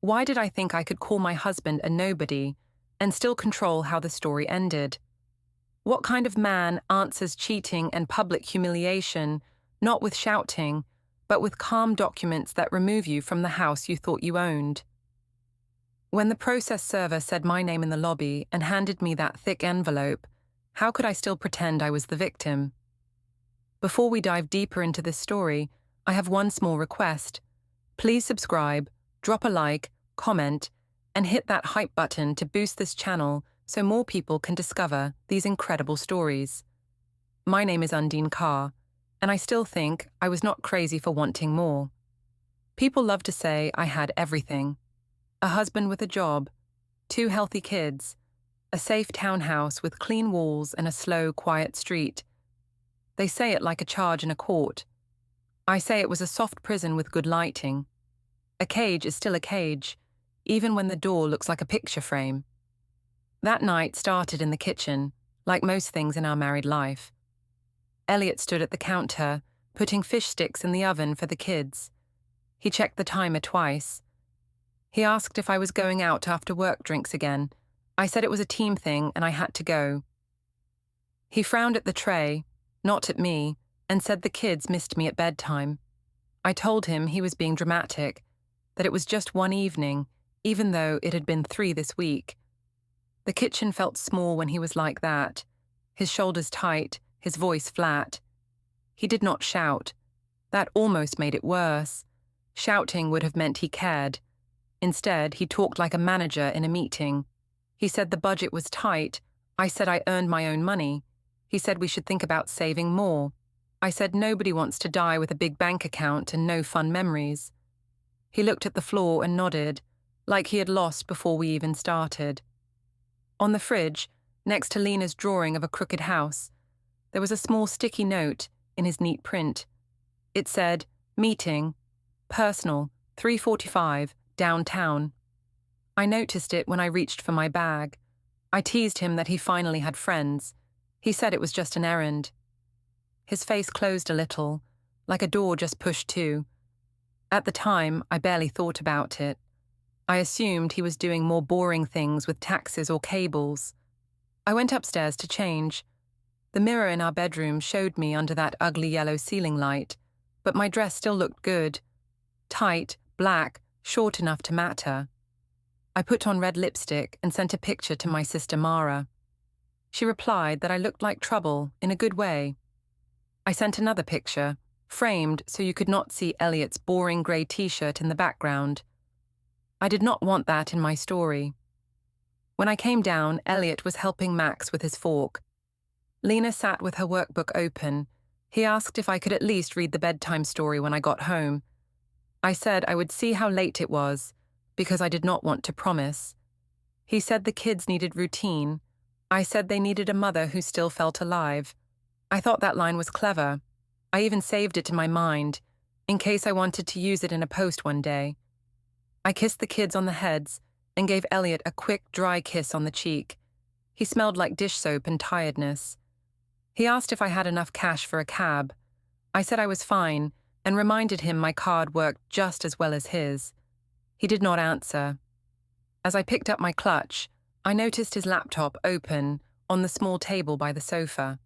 Why did I think I could call my husband a nobody and still control how the story ended? What kind of man answers cheating and public humiliation, not with shouting, but with calm documents that remove you from the house you thought you owned? When the process server said my name in the lobby and handed me that thick envelope, how could I still pretend I was the victim? Before we dive deeper into this story, I have one small request. Please subscribe, drop a like, comment, and hit that hype button to boost this channel so more people can discover these incredible stories. My name is Undine Carr, and I still think I was not crazy for wanting more. People love to say I had everything. A husband with a job, 2 healthy kids, a safe townhouse with clean walls and a slow, quiet street. They say it like a charge in a court. I say it was a soft prison with good lighting. A cage is still a cage, even when the door looks like a picture frame. That night started in the kitchen, like most things in our married life. Elliot stood at the counter, putting fish sticks in the oven for the kids. He checked the timer twice. He asked if I was going out after work drinks again. I said it was a team thing and I had to go. He frowned at the tray, not at me, and said the kids missed me at bedtime. I told him he was being dramatic, that it was just one evening, even though it had been 3 this week. The kitchen felt small when he was like that, his shoulders tight, his voice flat. He did not shout. That almost made it worse. Shouting would have meant he cared. Instead, he talked like a manager in a meeting. He said the budget was tight. I said I earned my own money. He said we should think about saving more. I said nobody wants to die with a big bank account and no fun memories. He looked at the floor and nodded, like he had lost before we even started. On the fridge, next to Lena's drawing of a crooked house, there was a small sticky note in his neat print. It said, "Meeting, personal, 3:45, downtown." I noticed it when I reached for my bag. I teased him that he finally had friends. He said it was just an errand. His face closed a little, like a door just pushed to. At the time, I barely thought about it. I assumed he was doing more boring things with taxes or cables. I went upstairs to change. The mirror in our bedroom showed me under that ugly yellow ceiling light, but my dress still looked good. Tight, black, short enough to matter. I put on red lipstick and sent a picture to my sister Mara. She replied that I looked like trouble, in a good way. I sent another picture, framed so you could not see Elliot's boring grey t-shirt in the background. I did not want that in my story. When I came down, Elliot was helping Max with his fork. Lena sat with her workbook open. He asked if I could at least read the bedtime story when I got home. I said I would see how late it was, because I did not want to promise. He said the kids needed routine. I said they needed a mother who still felt alive. I thought that line was clever. I even saved it in my mind, in case I wanted to use it in a post one day. I kissed the kids on the heads and gave Elliot a quick, dry kiss on the cheek. He smelled like dish soap and tiredness. He asked if I had enough cash for a cab. I said I was fine and reminded him my card worked just as well as his. He did not answer. As I picked up my clutch, I noticed his laptop open on the small table by the sofa.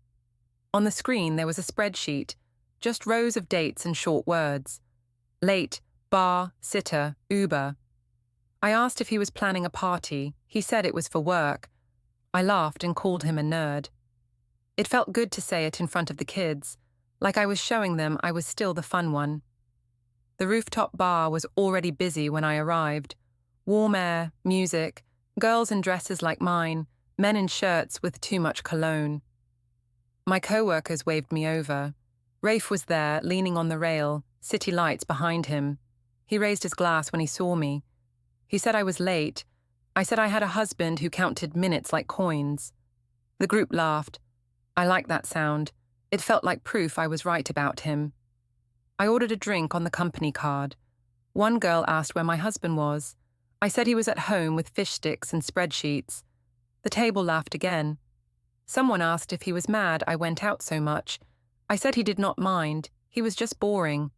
On the screen there was a spreadsheet, just rows of dates and short words. Late, bar, sitter, Uber. I asked if he was planning a party. He said it was for work. I laughed and called him a nerd. It felt good to say it in front of the kids, like I was showing them I was still the fun one. The rooftop bar was already busy when I arrived. Warm air, music, girls in dresses like mine, men in shirts with too much cologne. My co-workers waved me over. Rafe was there, leaning on the rail, city lights behind him. He raised his glass when he saw me. He said I was late. I said I had a husband who counted minutes like coins. The group laughed. I liked that sound. It felt like proof I was right about him. I ordered a drink on the company card. One girl asked where my husband was. I said he was at home with fish sticks and spreadsheets. The table laughed again. Someone asked if he was mad I went out so much. I said he did not mind. He was just boring.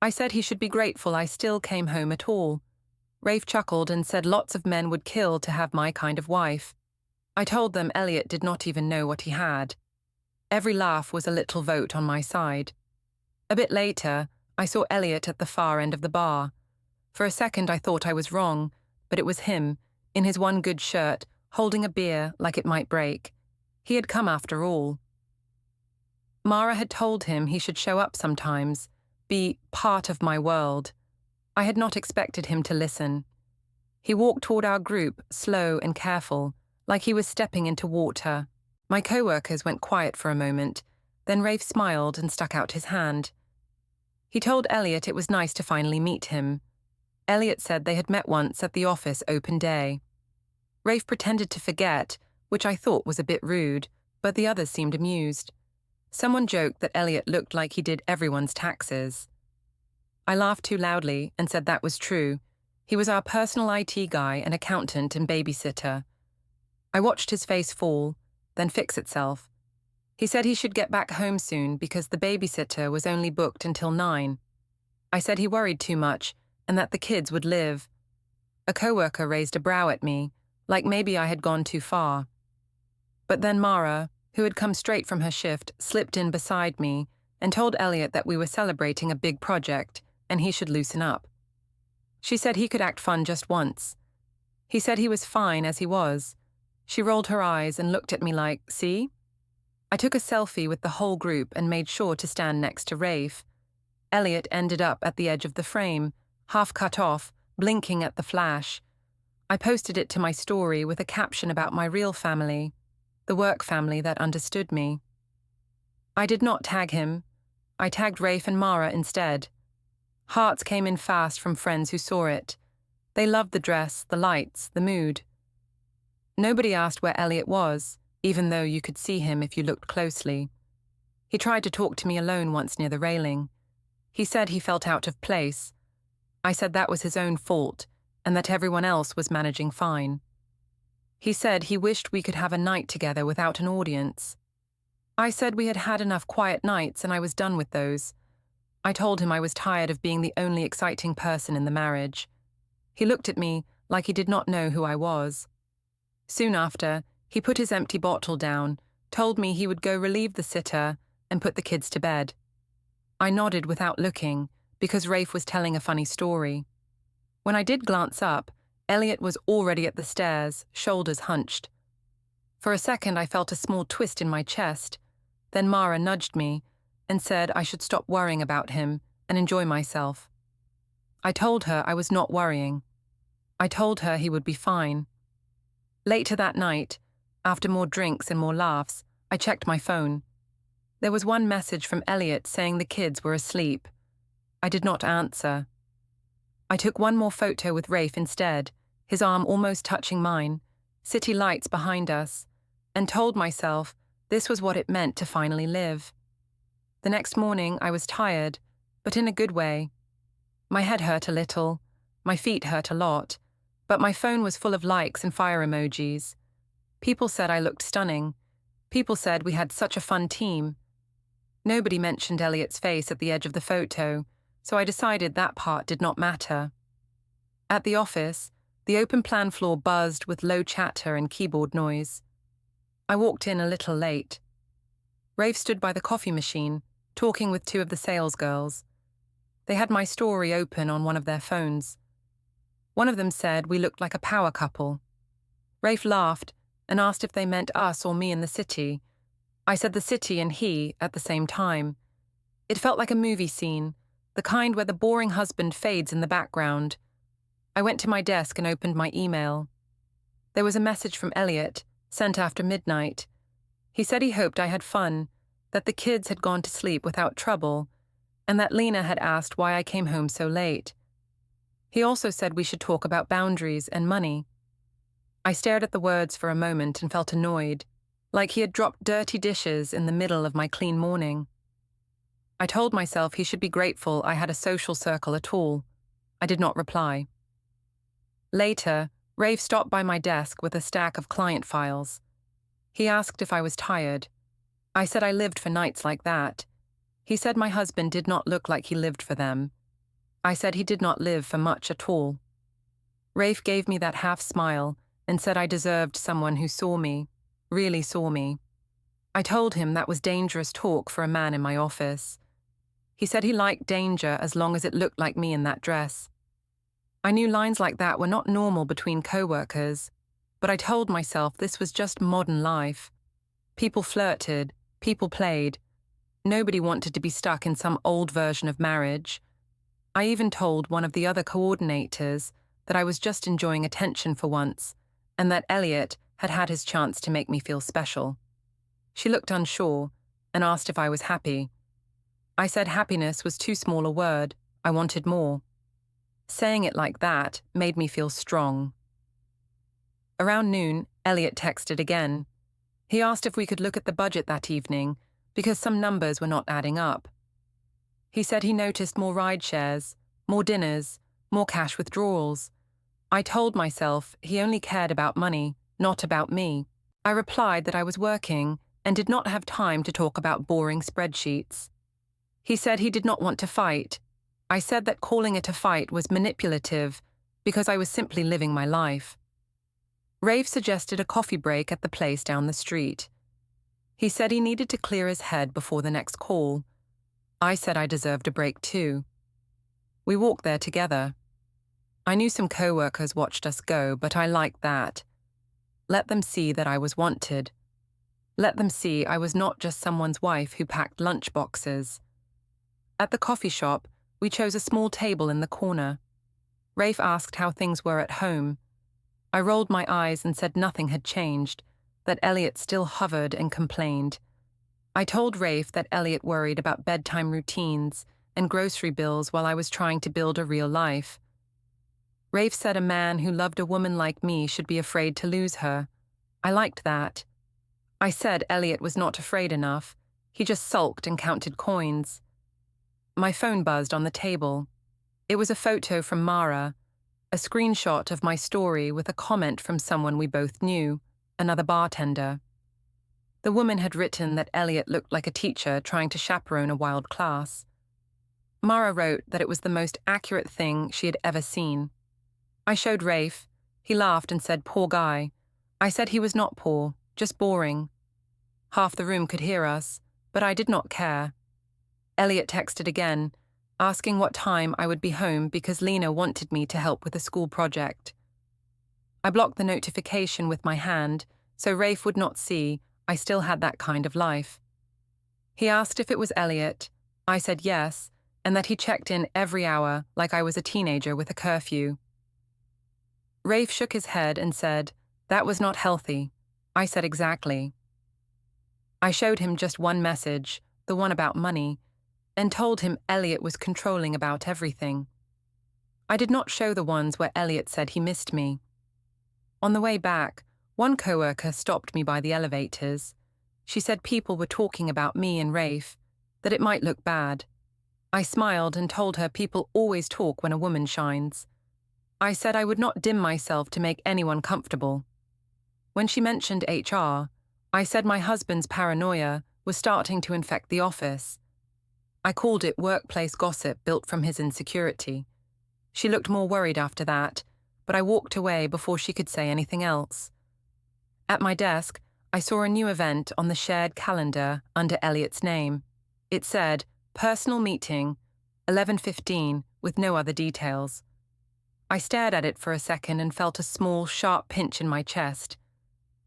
I said he should be grateful I still came home at all. Rafe chuckled and said lots of men would kill to have my kind of wife. I told them Elliot did not even know what he had. Every laugh was a little vote on my side. A bit later, I saw Elliot at the far end of the bar. For a second I thought I was wrong, but it was him, in his one good shirt, holding a beer like it might break. He had come after all. Mara had told him he should show up sometimes, be part of my world. I had not expected him to listen. He walked toward our group, slow and careful, like he was stepping into water. My co-workers went quiet for a moment, then Rafe smiled and stuck out his hand. He told Elliot it was nice to finally meet him. Elliot said they had met once at the office open day. Rafe pretended to forget, which I thought was a bit rude, but the others seemed amused. Someone joked that Elliot looked like he did everyone's taxes. I laughed too loudly and said that was true. He was our personal IT guy, an accountant and babysitter. I watched his face fall, then fix itself. He said he should get back home soon because the babysitter was only booked until 9. I said he worried too much and that the kids would live. A coworker raised a brow at me, like maybe I had gone too far. But then Mara, who had come straight from her shift, slipped in beside me and told Elliot that we were celebrating a big project and he should loosen up. She said he could act fun just once. He said he was fine as he was. She rolled her eyes and looked at me like, see? I took a selfie with the whole group and made sure to stand next to Rafe. Elliot ended up at the edge of the frame, half cut off, blinking at the flash. I posted it to my story with a caption about my real family, the work family that understood me. I did not tag him. I tagged Rafe and Mara instead. Hearts came in fast from friends who saw it. They loved the dress, the lights, the mood. Nobody asked where Elliot was, even though you could see him if you looked closely. He tried to talk to me alone once near the railing. He said he felt out of place. I said that was his own fault and that everyone else was managing fine. He said he wished we could have a night together without an audience. I said we had had enough quiet nights and I was done with those. I told him I was tired of being the only exciting person in the marriage. He looked at me like he did not know who I was. Soon after, he put his empty bottle down, told me he would go relieve the sitter, and put the kids to bed. I nodded without looking, because Rafe was telling a funny story. When I did glance up, Elliot was already at the stairs, shoulders hunched. For a second I felt a small twist in my chest. Then Mara nudged me and said I should stop worrying about him and enjoy myself. I told her I was not worrying. I told her he would be fine. Later that night, after more drinks and more laughs, I checked my phone. There was one message from Elliot saying the kids were asleep. I did not answer. I took one more photo with Rafe instead, his arm almost touching mine, city lights behind us, and told myself this was what it meant to finally live. The next morning I was tired, but in a good way. My head hurt a little, my feet hurt a lot, but my phone was full of likes and fire emojis. People said I looked stunning. People said we had such a fun team. Nobody mentioned Elliot's face at the edge of the photo, so I decided that part did not matter. At the office, the open plan floor buzzed with low chatter and keyboard noise. I walked in a little late. Rafe stood by the coffee machine, talking with 2 of the sales girls. They had my story open on one of their phones. One of them said we looked like a power couple. Rafe laughed and asked if they meant us or me in the city. I said the city and he at the same time. It felt like a movie scene, the kind where the boring husband fades in the background. I went to my desk and opened my email. There was a message from Elliot, sent after midnight. He said he hoped I had fun, that the kids had gone to sleep without trouble, and that Lena had asked why I came home so late. He also said we should talk about boundaries and money. I stared at the words for a moment and felt annoyed, like he had dropped dirty dishes in the middle of my clean morning. I told myself he should be grateful I had a social circle at all. I did not reply. Later, Rafe stopped by my desk with a stack of client files. He asked if I was tired. I said I lived for nights like that. He said my husband did not look like he lived for them. I said he did not live for much at all. Rafe gave me that half smile and said I deserved someone who saw me, really saw me. I told him that was dangerous talk for a man in my office. He said he liked danger as long as it looked like me in that dress. I knew lines like that were not normal between co-workers, but I told myself this was just modern life. People flirted, people played. Nobody wanted to be stuck in some old version of marriage. I even told one of the other coordinators that I was just enjoying attention for once, and that Elliot had had his chance to make me feel special. She looked unsure and asked if I was happy. I said happiness was too small a word. I wanted more. Saying it like that made me feel strong. Around noon, Elliot texted again. He asked if we could look at the budget that evening because some numbers were not adding up. He said he noticed more ride shares, more dinners, more cash withdrawals. I told myself he only cared about money, not about me. I replied that I was working and did not have time to talk about boring spreadsheets. He said he did not want to fight. I said that calling it a fight was manipulative because I was simply living my life. Rafe suggested a coffee break at the place down the street. He said he needed to clear his head before the next call. I said I deserved a break too. We walked there together. I knew some co-workers watched us go, but I liked that. Let them see that I was wanted. Let them see I was not just someone's wife who packed lunch boxes. At the coffee shop, we chose a small table in the corner. Rafe asked how things were at home. I rolled my eyes and said nothing had changed, that Elliot still hovered and complained. I told Rafe that Elliot worried about bedtime routines and grocery bills while I was trying to build a real life. Rafe said a man who loved a woman like me should be afraid to lose her. I liked that. I said Elliot was not afraid enough. He just sulked and counted coins. My phone buzzed on the table. It was a photo from Mara, a screenshot of my story with a comment from someone we both knew, another bartender. The woman had written that Elliot looked like a teacher trying to chaperone a wild class. Mara wrote that it was the most accurate thing she had ever seen. I showed Rafe. He laughed and said, "Poor guy." I said he was not poor, just boring. Half the room could hear us, but I did not care. Elliot texted again, asking what time I would be home because Lena wanted me to help with a school project. I blocked the notification with my hand, so Rafe would not see I still had that kind of life. He asked if it was Elliot. I said yes, and that he checked in every hour like I was a teenager with a curfew. Rafe shook his head and said, "That was not healthy." I said exactly. I showed him just one message, the one about money, and told him Elliot was controlling about everything. I did not show the ones where Elliot said he missed me. On the way back, one coworker stopped me by the elevators. She said people were talking about me and Rafe, that it might look bad. I smiled and told her people always talk when a woman shines. I said I would not dim myself to make anyone comfortable. When she mentioned HR, I said my husband's paranoia was starting to infect the office. I called it workplace gossip built from his insecurity. She looked more worried after that, but I walked away before she could say anything else. At my desk, I saw a new event on the shared calendar under Elliot's name. It said, "Personal meeting, 11:15, with no other details." I stared at it for a second and felt a small, sharp pinch in my chest.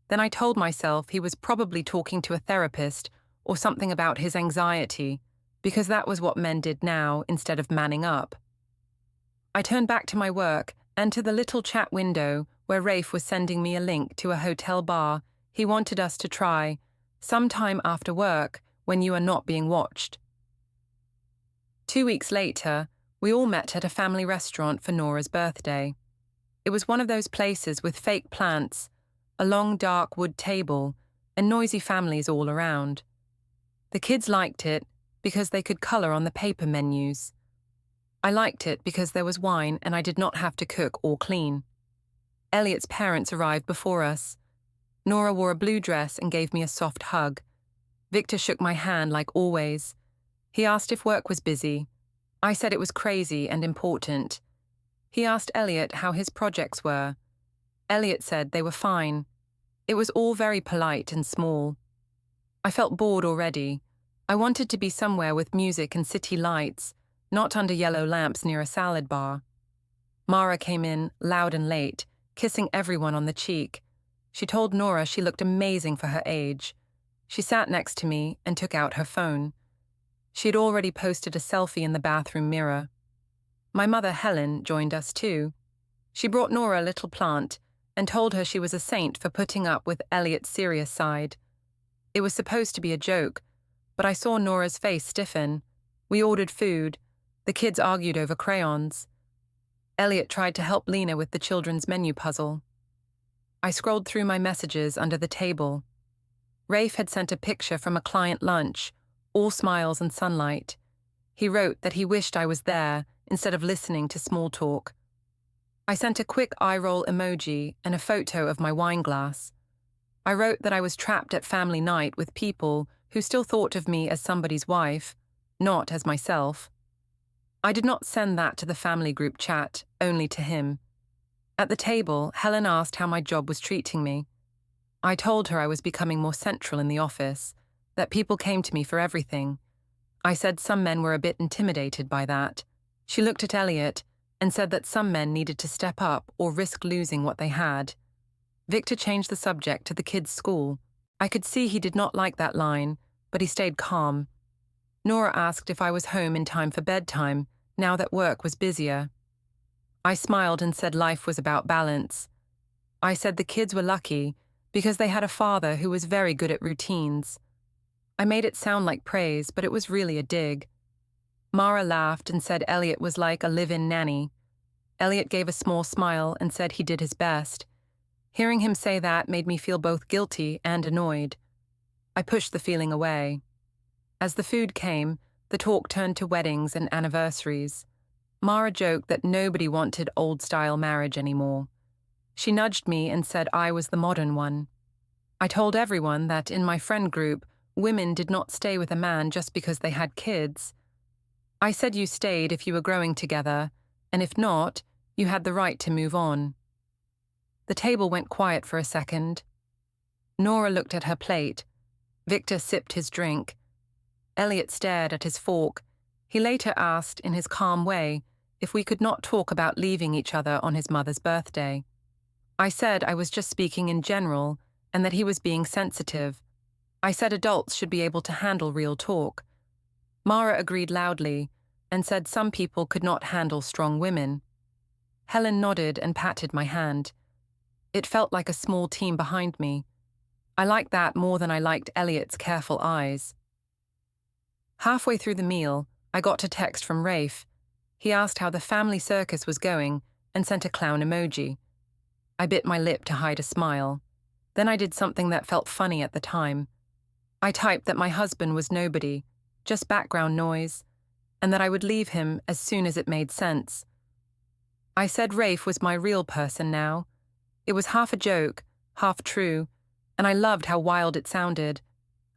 Then I told myself he was probably talking to a therapist or something about his anxiety, because that was what men did now instead of manning up. I turned back to my work and to the little chat window where Rafe was sending me a link to a hotel bar he wanted us to try sometime after work when you are not being watched. 2 weeks later, we all met at a family restaurant for Nora's birthday. It was one of those places with fake plants, a long dark wood table, and noisy families all around. The kids liked it because they could colour on the paper menus. I liked it because there was wine and I did not have to cook or clean. Elliot's parents arrived before us. Nora wore a blue dress and gave me a soft hug. Victor shook my hand like always. He asked if work was busy. I said it was crazy and important. He asked Elliot how his projects were. Elliot said they were fine. It was all very polite and small. I felt bored already. I wanted to be somewhere with music and city lights, not under yellow lamps near a salad bar. Mara came in, loud and late, kissing everyone on the cheek. She told Nora she looked amazing for her age. She sat next to me and took out her phone. She had already posted a selfie in the bathroom mirror. My mother, Helen, joined us too. She brought Nora a little plant and told her she was a saint for putting up with Elliot's serious side. It was supposed to be a joke, but I saw Nora's face stiffen. We ordered food. The kids argued over crayons. Elliot tried to help Lena with the children's menu puzzle. I scrolled through my messages under the table. Rafe had sent a picture from a client lunch, all smiles and sunlight. He wrote that he wished I was there instead of listening to small talk. I sent a quick eye-roll emoji and a photo of my wine glass. I wrote that I was trapped at family night with people who still thought of me as somebody's wife, not as myself. I did not send that to the family group chat, only to him. At the table, Helen asked how my job was treating me. I told her I was becoming more central in the office, that people came to me for everything. I said some men were a bit intimidated by that. She looked at Elliot and said that some men needed to step up or risk losing what they had. Victor changed the subject to the kids' school. I could see he did not like that line, but he stayed calm. Nora asked if I was home in time for bedtime, now that work was busier. I smiled and said life was about balance. I said the kids were lucky because they had a father who was very good at routines. I made it sound like praise, but it was really a dig. Mara laughed and said Elliot was like a live-in nanny. Elliot gave a small smile and said he did his best. Hearing him say that made me feel both guilty and annoyed. I pushed the feeling away. As the food came, the talk turned to weddings and anniversaries. Mara joked that nobody wanted old-style marriage anymore. She nudged me and said I was the modern one. I told everyone that in my friend group, women did not stay with a man just because they had kids. I said you stayed if you were growing together, and if not, you had the right to move on. The table went quiet for a second. Nora looked at her plate. Victor sipped his drink. Elliot stared at his fork. He later asked, in his calm way, if we could not talk about leaving each other on his mother's birthday. I said I was just speaking in general, and that he was being sensitive. I said adults should be able to handle real talk. Mara agreed loudly, and said some people could not handle strong women. Helen nodded and patted my hand. It felt like a small team behind me. I liked that more than I liked Elliot's careful eyes. Halfway through the meal, I got a text from Rafe. He asked how the family circus was going and sent a clown emoji. I bit my lip to hide a smile. Then I did something that felt funny at the time. I typed that my husband was nobody, just background noise, and that I would leave him as soon as it made sense. I said Rafe was my real person now. It was half a joke, half true, and I loved how wild it sounded.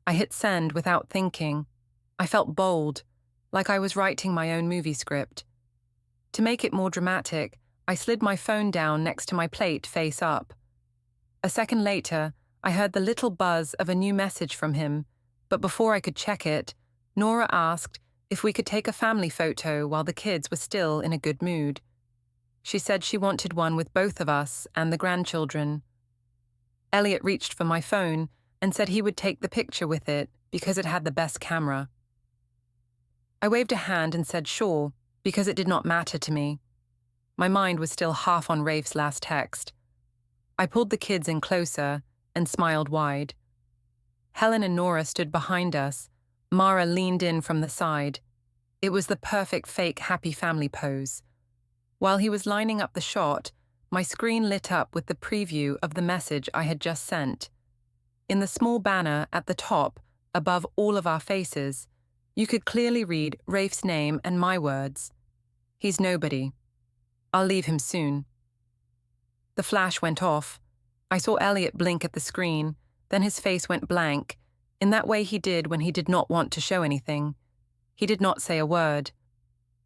I hit send without thinking. I felt bold, like I was writing my own movie script. To make it more dramatic, I slid my phone down next to my plate face up. A second later, I heard the little buzz of a new message from him, but before I could check it, Nora asked if we could take a family photo while the kids were still in a good mood. She said she wanted one with both of us and the grandchildren. Elliot reached for my phone and said he would take the picture with it because it had the best camera. I waved a hand and said sure, because it did not matter to me. My mind was still half on Rafe's last text. I pulled the kids in closer and smiled wide. Helen and Nora stood behind us. Mara leaned in from the side. It was the perfect fake happy family pose. While he was lining up the shot, my screen lit up with the preview of the message I had just sent. In the small banner at the top, above all of our faces, you could clearly read Rafe's name and my words. He's nobody. I'll leave him soon. The flash went off. I saw Elliot blink at the screen, then his face went blank, in that way he did when he did not want to show anything. He did not say a word.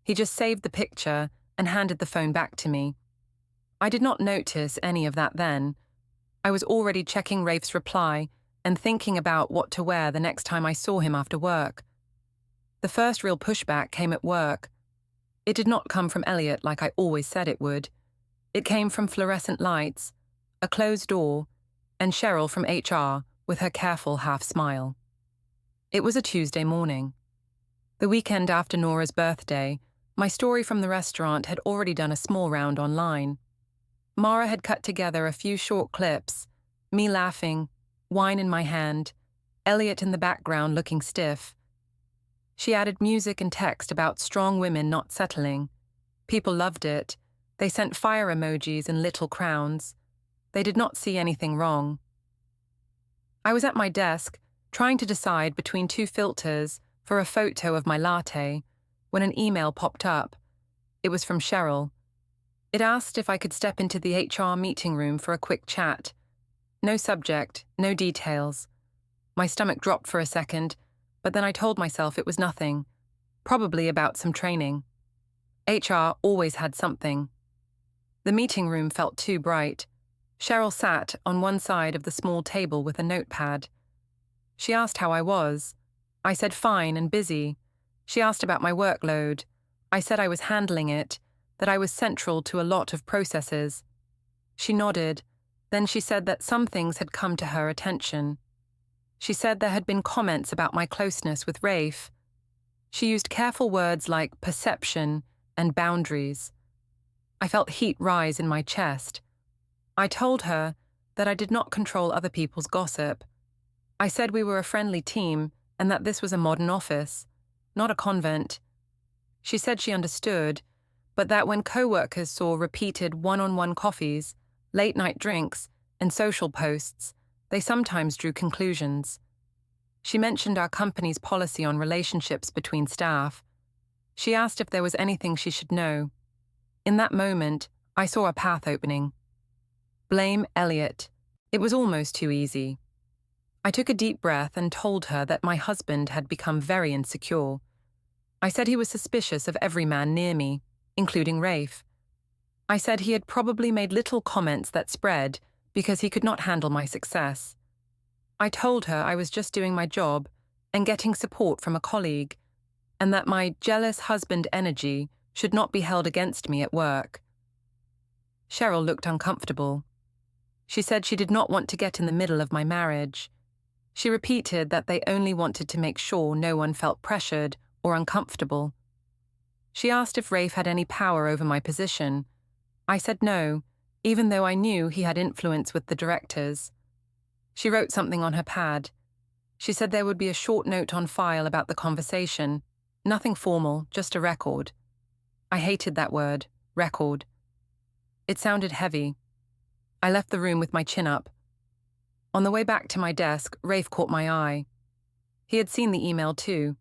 He just saved the picture and handed the phone back to me. I did not notice any of that then. I was already checking Rafe's reply and thinking about what to wear the next time I saw him after work. The first real pushback came at work. It did not come from Elliot like I always said it would. It came from fluorescent lights, a closed door, and Cheryl from HR with her careful half-smile. It was a Tuesday morning. The weekend after Nora's birthday, my story from the restaurant had already done a small round online. Mara had cut together a few short clips, me laughing, wine in my hand, Elliot in the background looking stiff. She added music and text about strong women not settling. People loved it. They sent fire emojis and little crowns. They did not see anything wrong. I was at my desk, trying to decide between two filters for a photo of my latte, when an email popped up. It was from Cheryl. It asked if I could step into the HR meeting room for a quick chat. No subject, no details. My stomach dropped for a second, but then I told myself it was nothing, probably about some training. HR always had something. The meeting room felt too bright. Cheryl sat on one side of the small table with a notepad. She asked how I was. I said fine and busy. She asked about my workload. I said I was handling it, that I was central to a lot of processes. She nodded. Then she said that some things had come to her attention. She said there had been comments about my closeness with Rafe. She used careful words like perception and boundaries. I felt heat rise in my chest. I told her that I did not control other people's gossip. I said we were a friendly team and that this was a modern office, not a convent. She said she understood, but that when co-workers saw repeated one-on-one coffees, late-night drinks, and social posts, they sometimes drew conclusions. She mentioned our company's policy on relationships between staff. She asked if there was anything she should know. In that moment, I saw a path opening. Blame Elliot. It was almost too easy. I took a deep breath and told her that my husband had become very insecure. I said he was suspicious of every man near me, including Rafe. I said he had probably made little comments that spread because he could not handle my success. I told her I was just doing my job and getting support from a colleague, and that my jealous husband energy should not be held against me at work. Cheryl looked uncomfortable. She said she did not want to get in the middle of my marriage. She repeated that they only wanted to make sure no one felt pressured or uncomfortable. She asked if Rafe had any power over my position. I said no, even though I knew he had influence with the directors. She wrote something on her pad. She said there would be a short note on file about the conversation. Nothing formal, just a record. I hated that word, record. It sounded heavy. I left the room with my chin up. On the way back to my desk, Rafe caught my eye. He had seen the email too.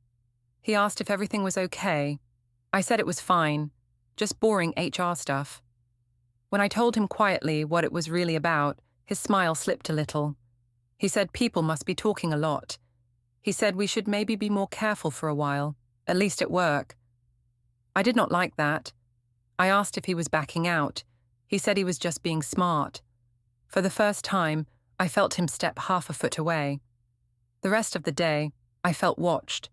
He asked if everything was okay. I said it was fine, just boring HR stuff. When I told him quietly what it was really about, his smile slipped a little. He said people must be talking a lot. He said we should maybe be more careful for a while, at least at work. I did not like that. I asked if he was backing out. He said he was just being smart. For the first time, I felt him step half a foot away. The rest of the day, I felt watched.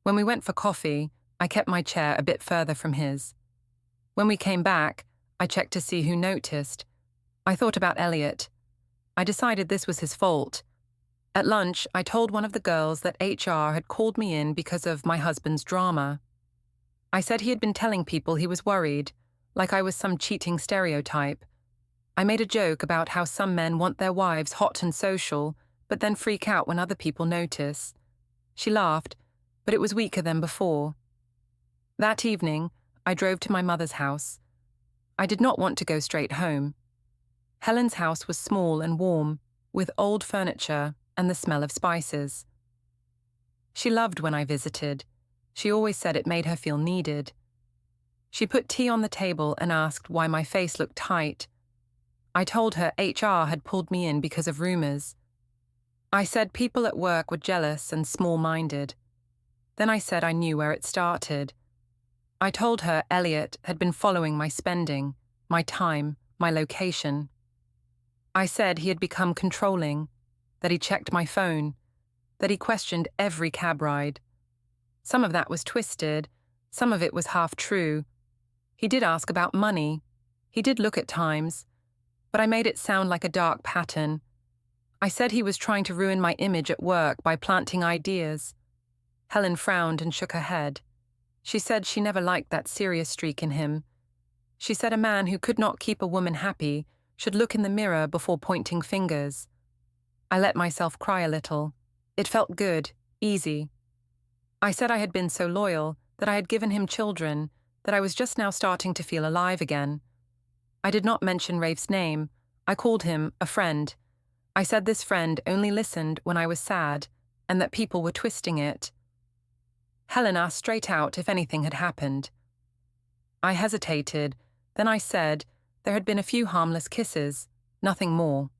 When we went for coffee, I kept my chair a bit further from his. When we came back, I checked to see who noticed. I thought about Elliot. I decided this was his fault. At lunch, I told one of the girls that HR had called me in because of my husband's drama. I said he had been telling people he was worried, like I was some cheating stereotype. I made a joke about how some men want their wives hot and social, but then freak out when other people notice. She laughed, but it was weaker than before. That evening, I drove to my mother's house. I did not want to go straight home. Helen's house was small and warm, with old furniture and the smell of spices. She loved when I visited. She always said it made her feel needed. She put tea on the table and asked why my face looked tight. I told her HR had pulled me in because of rumors. I said people at work were jealous and small-minded. Then I said I knew where it started. I told her Elliot had been following my spending, my time, my location. I said he had become controlling, that he checked my phone, that he questioned every cab ride. Some of that was twisted, some of it was half true. He did ask about money. He did look at times, but I made it sound like a dark pattern. I said he was trying to ruin my image at work by planting ideas. Helen frowned and shook her head. She said she never liked that serious streak in him. She said a man who could not keep a woman happy should look in the mirror before pointing fingers. I let myself cry a little. It felt good, easy. I said I had been so loyal, that I had given him children, that I was just now starting to feel alive again. I did not mention Rafe's name. I called him a friend. I said this friend only listened when I was sad, and that people were twisting it. Helen asked straight out if anything had happened. I hesitated, then I said there had been a few harmless kisses, nothing more.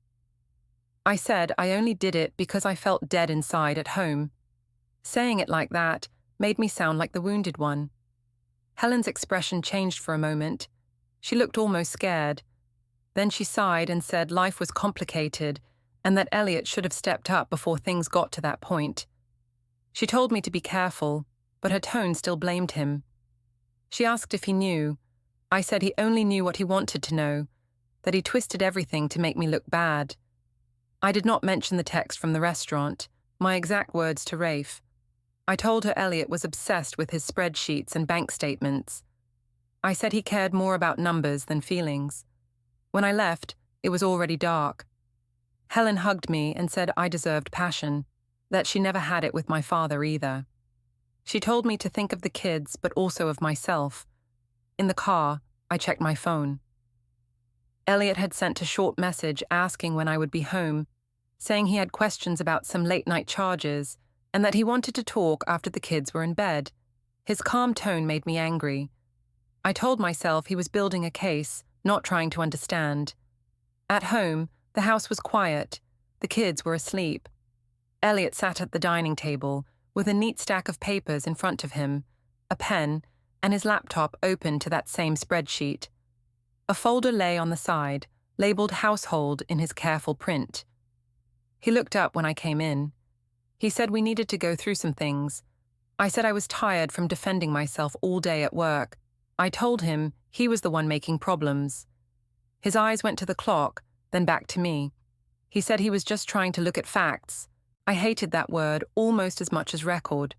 I said I only did it because I felt dead inside at home. Saying it like that made me sound like the wounded one. Helen's expression changed for a moment. She looked almost scared. Then she sighed and said life was complicated and that Elliot should have stepped up before things got to that point. She told me to be careful, but her tone still blamed him. She asked if he knew. I said he only knew what he wanted to know, that he twisted everything to make me look bad. I did not mention the text from the restaurant, my exact words to Rafe. I told her Elliot was obsessed with his spreadsheets and bank statements. I said he cared more about numbers than feelings. When I left, it was already dark. Helen hugged me and said I deserved passion, that she never had it with my father either. She told me to think of the kids, but also of myself. In the car, I checked my phone. Elliot had sent a short message asking when I would be home, saying he had questions about some late-night charges and that he wanted to talk after the kids were in bed. His calm tone made me angry. I told myself he was building a case, not trying to understand. At home, the house was quiet. The kids were asleep. Elliot sat at the dining table with a neat stack of papers in front of him, a pen, and his laptop open to that same spreadsheet. A folder lay on the side, labeled household in his careful print. He looked up when I came in. He said we needed to go through some things. I said I was tired from defending myself all day at work. I told him he was the one making problems. His eyes went to the clock, then back to me. He said he was just trying to look at facts. I hated that word almost as much as record.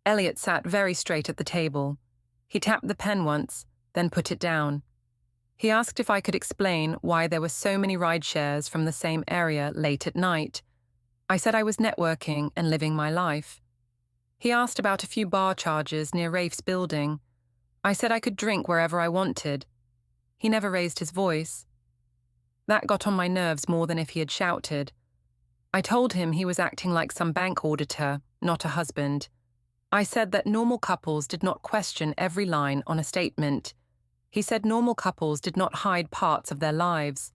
Elliot sat very straight at the table. He tapped the pen once, then put it down. He asked if I could explain why there were so many ride shares from the same area late at night. I said I was networking and living my life. He asked about a few bar charges near Rafe's building. I said I could drink wherever I wanted. He never raised his voice. That got on my nerves more than if he had shouted. I told him he was acting like some bank auditor, not a husband. I said that normal couples did not question every line on a statement. He said normal couples did not hide parts of their lives.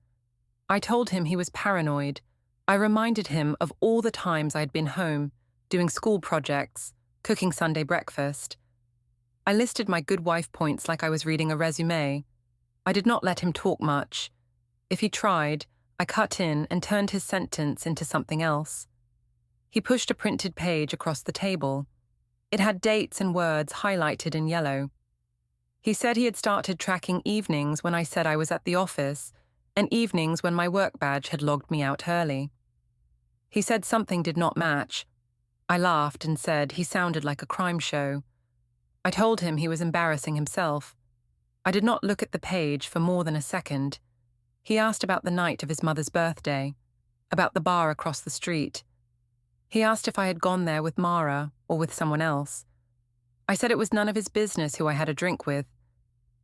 I told him he was paranoid. I reminded him of all the times I had been home, doing school projects, cooking Sunday breakfast. I listed my good wife points like I was reading a resume. I did not let him talk much. If he tried, I cut in and turned his sentence into something else. He pushed a printed page across the table. It had dates and words highlighted in yellow. He said he had started tracking evenings when I said I was at the office, and evenings when my work badge had logged me out early. He said something did not match. I laughed and said he sounded like a crime show. I told him he was embarrassing himself. I did not look at the page for more than a second. He asked about the night of his mother's birthday, about the bar across the street. He asked if I had gone there with Mara or with someone else. I said it was none of his business who I had a drink with.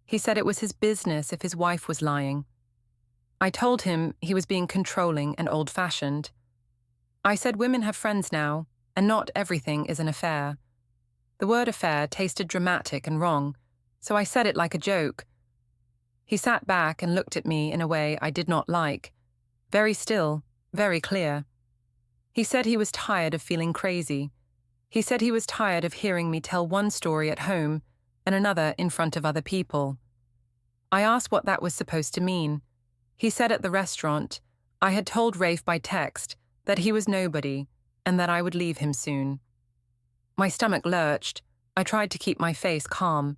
He said it was his business if his wife was lying. I told him he was being controlling and old-fashioned. I said women have friends now, and not everything is an affair. The word affair tasted dramatic and wrong, so I said it like a joke. He sat back and looked at me in a way I did not like. Very still, very clear. He said he was tired of feeling crazy. He said he was tired of hearing me tell one story at home, and another in front of other people. I asked what that was supposed to mean. He said at the restaurant, I had told Rafe by text that he was nobody and that I would leave him soon. My stomach lurched. I tried to keep my face calm.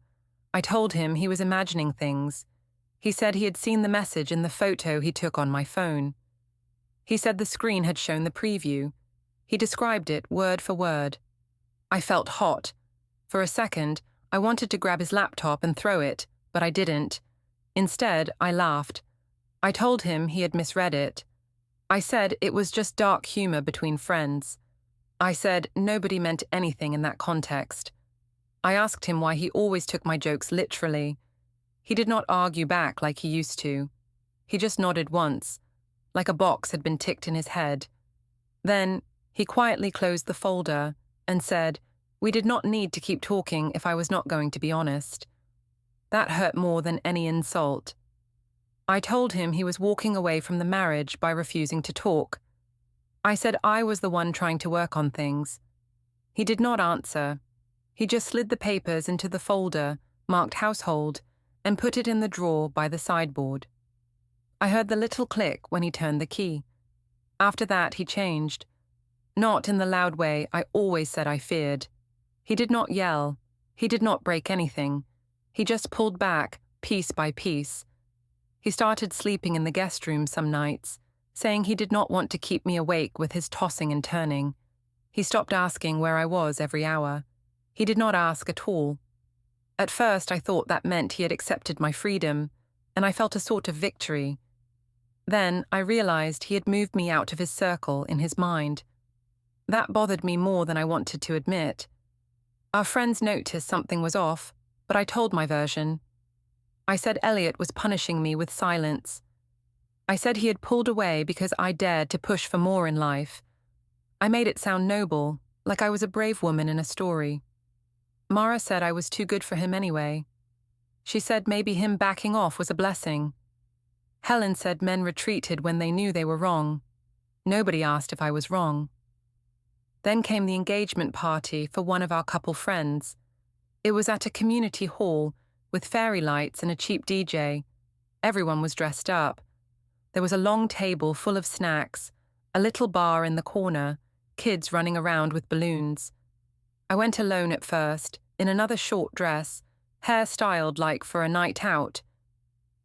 I told him he was imagining things. He said he had seen the message in the photo he took on my phone. He said the screen had shown the preview. He described it word for word. I felt hot. For a second, I wanted to grab his laptop and throw it, but I didn't. Instead, I laughed. I told him he had misread it. I said it was just dark humor between friends. I said nobody meant anything in that context. I asked him why he always took my jokes literally. He did not argue back like he used to. He just nodded once, like a box had been ticked in his head. Then he quietly closed the folder and said, we did not need to keep talking if I was not going to be honest. That hurt more than any insult. I told him he was walking away from the marriage by refusing to talk. I said I was the one trying to work on things. He did not answer. He just slid the papers into the folder, marked household, and put it in the drawer by the sideboard. I heard the little click when he turned the key. After that, he changed. Not in the loud way I always said I feared. He did not yell. He did not break anything. He just pulled back, piece by piece. He started sleeping in the guest room some nights, saying he did not want to keep me awake with his tossing and turning. He stopped asking where I was every hour. He did not ask at all. At first I thought that meant he had accepted my freedom, and I felt a sort of victory. Then I realized he had moved me out of his circle in his mind. That bothered me more than I wanted to admit. Our friends noticed something was off, but I told my version. I said Elliot was punishing me with silence. I said he had pulled away because I dared to push for more in life. I made it sound noble, like I was a brave woman in a story. Mara said I was too good for him anyway. She said maybe him backing off was a blessing. Helen said men retreated when they knew they were wrong. Nobody asked if I was wrong. Then came the engagement party for one of our couple friends. It was at a community hall with fairy lights and a cheap DJ. Everyone was dressed up. There was a long table full of snacks, a little bar in the corner, kids running around with balloons. I went alone at first, in another short dress, hair styled like for a night out.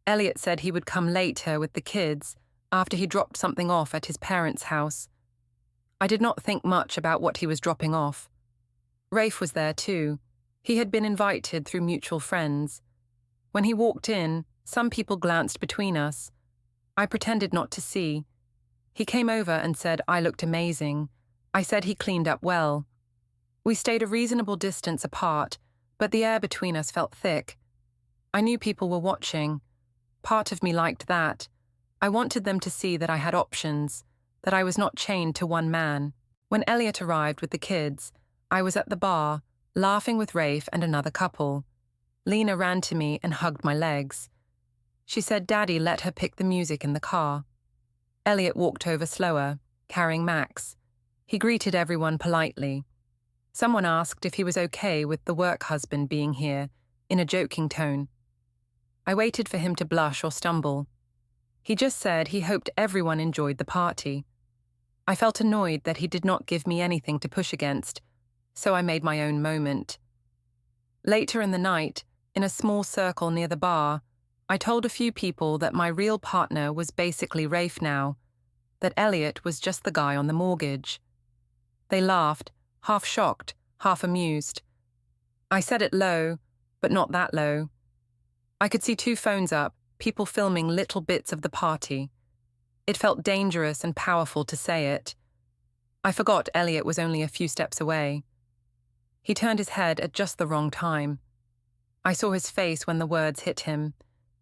Elliot said he would come later with the kids after he dropped something off at his parents' house. I did not think much about what he was dropping off. Rafe was there too. He had been invited through mutual friends. When he walked in, some people glanced between us. I pretended not to see. He came over and said I looked amazing. I said he cleaned up well. We stayed a reasonable distance apart, but the air between us felt thick. I knew people were watching. Part of me liked that. I wanted them to see that I had options, that I was not chained to one man. When Elliot arrived with the kids, I was at the bar, laughing with Rafe and another couple. Lena ran to me and hugged my legs. She said Daddy let her pick the music in the car. Elliot walked over slower, carrying Max. He greeted everyone politely. Someone asked if he was okay with the work husband being here, in a joking tone. I waited for him to blush or stumble. He just said he hoped everyone enjoyed the party. I felt annoyed that he did not give me anything to push against, so I made my own moment. Later in the night, in a small circle near the bar, I told a few people that my real partner was basically Rafe now, that Elliot was just the guy on the mortgage. They laughed, half shocked, half amused. I said it low, but not that low. I could see 2 phones up, people filming little bits of the party. It felt dangerous and powerful to say it. I forgot Elliot was only a few steps away. He turned his head at just the wrong time. I saw his face when the words hit him.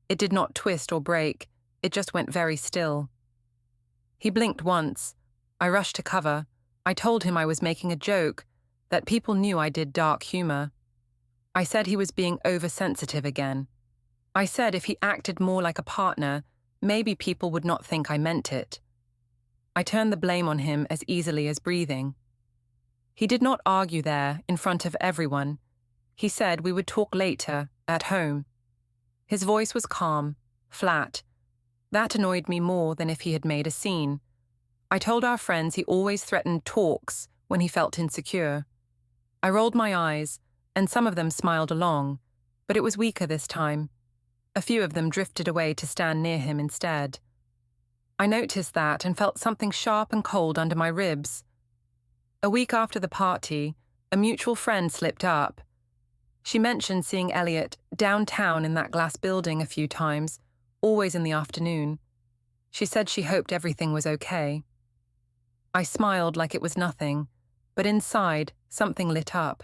It did not twist or break, it just went very still. He blinked once. I rushed to cover. I told him I was making a joke, that people knew I did dark humor. I said he was being oversensitive again. I said if he acted more like a partner, maybe people would not think I meant it. I turned the blame on him as easily as breathing. He did not argue there, in front of everyone. He said we would talk later, at home. His voice was calm, flat. That annoyed me more than if he had made a scene. I told our friends he always threatened talks when he felt insecure. I rolled my eyes, and some of them smiled along, but it was weaker this time. A few of them drifted away to stand near him instead. I noticed that and felt something sharp and cold under my ribs. A week after the party, a mutual friend slipped up. She mentioned seeing Elliot downtown in that glass building a few times, always in the afternoon. She said she hoped everything was okay. I smiled like it was nothing, but inside, something lit up.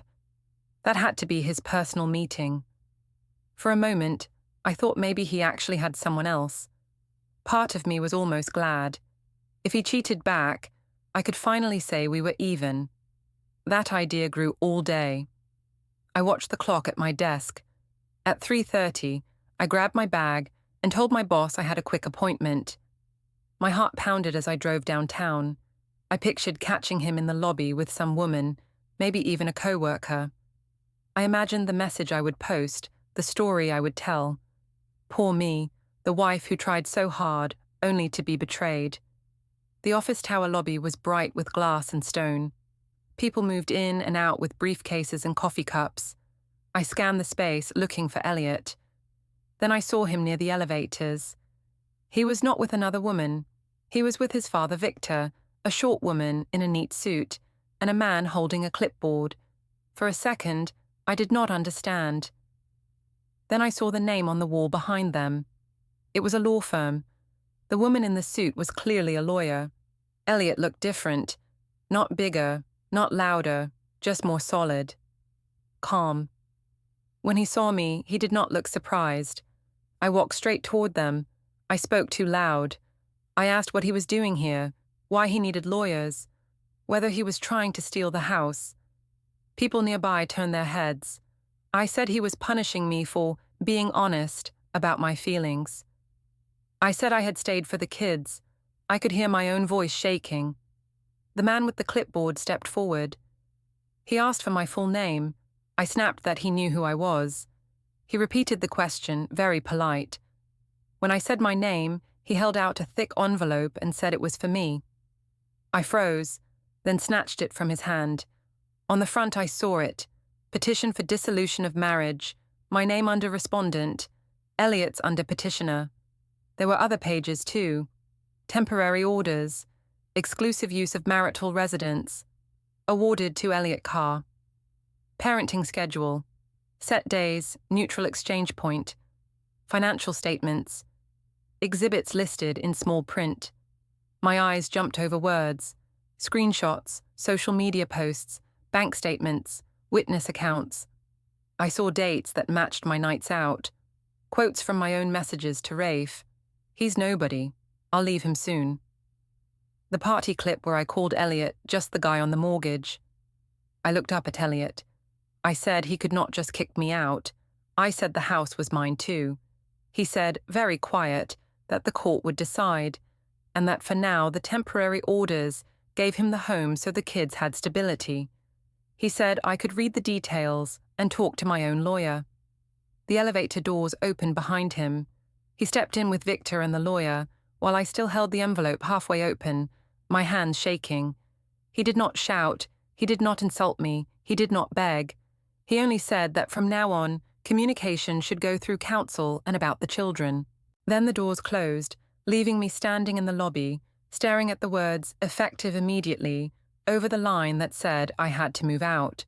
That had to be his personal meeting. For a moment, I thought maybe he actually had someone else. Part of me was almost glad. If he cheated back, I could finally say we were even. That idea grew all day. I watched the clock at my desk. At 3:30, I grabbed my bag and told my boss I had a quick appointment. My heart pounded as I drove downtown. I pictured catching him in the lobby with some woman, maybe even a coworker. I imagined the message I would post, the story I would tell. Poor me, the wife who tried so hard, only to be betrayed. The office tower lobby was bright with glass and stone. People moved in and out with briefcases and coffee cups. I scanned the space, looking for Elliot. Then I saw him near the elevators. He was not with another woman. He was with his father Victor, a short woman in a neat suit, and a man holding a clipboard. For a second, I did not understand. Then I saw the name on the wall behind them. It was a law firm. The woman in the suit was clearly a lawyer. Elliot looked different. Not bigger, not louder, just more solid. Calm. When he saw me, he did not look surprised. I walked straight toward them. I spoke too loud. I asked what he was doing here, why he needed lawyers, whether he was trying to steal the house. People nearby turned their heads. I said he was punishing me for being honest about my feelings. I said I had stayed for the kids. I could hear my own voice shaking. The man with the clipboard stepped forward. He asked for my full name. I snapped that he knew who I was. He repeated the question, very polite. When I said my name, he held out a thick envelope and said it was for me. I froze, then snatched it from his hand. On the front I saw it, petition for dissolution of marriage, my name under respondent, Elliot's under petitioner. There were other pages too. Temporary orders, exclusive use of marital residence, awarded to Elliot Carr. Parenting schedule, set days, neutral exchange point, financial statements, exhibits listed in small print. My eyes jumped over words, screenshots, social media posts, bank statements, witness accounts. I saw dates that matched my nights out, quotes from my own messages to Rafe. He's nobody. I'll leave him soon. The party clip where I called Elliot just the guy on the mortgage. I looked up at Elliot. I said he could not just kick me out. I said the house was mine too. He said, very quiet, that the court would decide, and that for now the temporary orders gave him the home so the kids had stability. He said I could read the details and talk to my own lawyer. The elevator doors opened behind him. He stepped in with Victor and the lawyer, while I still held the envelope halfway open, my hands shaking. He did not shout, he did not insult me, he did not beg. He only said that from now on, communication should go through counsel and about the children. Then the doors closed, leaving me standing in the lobby, staring at the words "effective immediately" over the line that said I had to move out.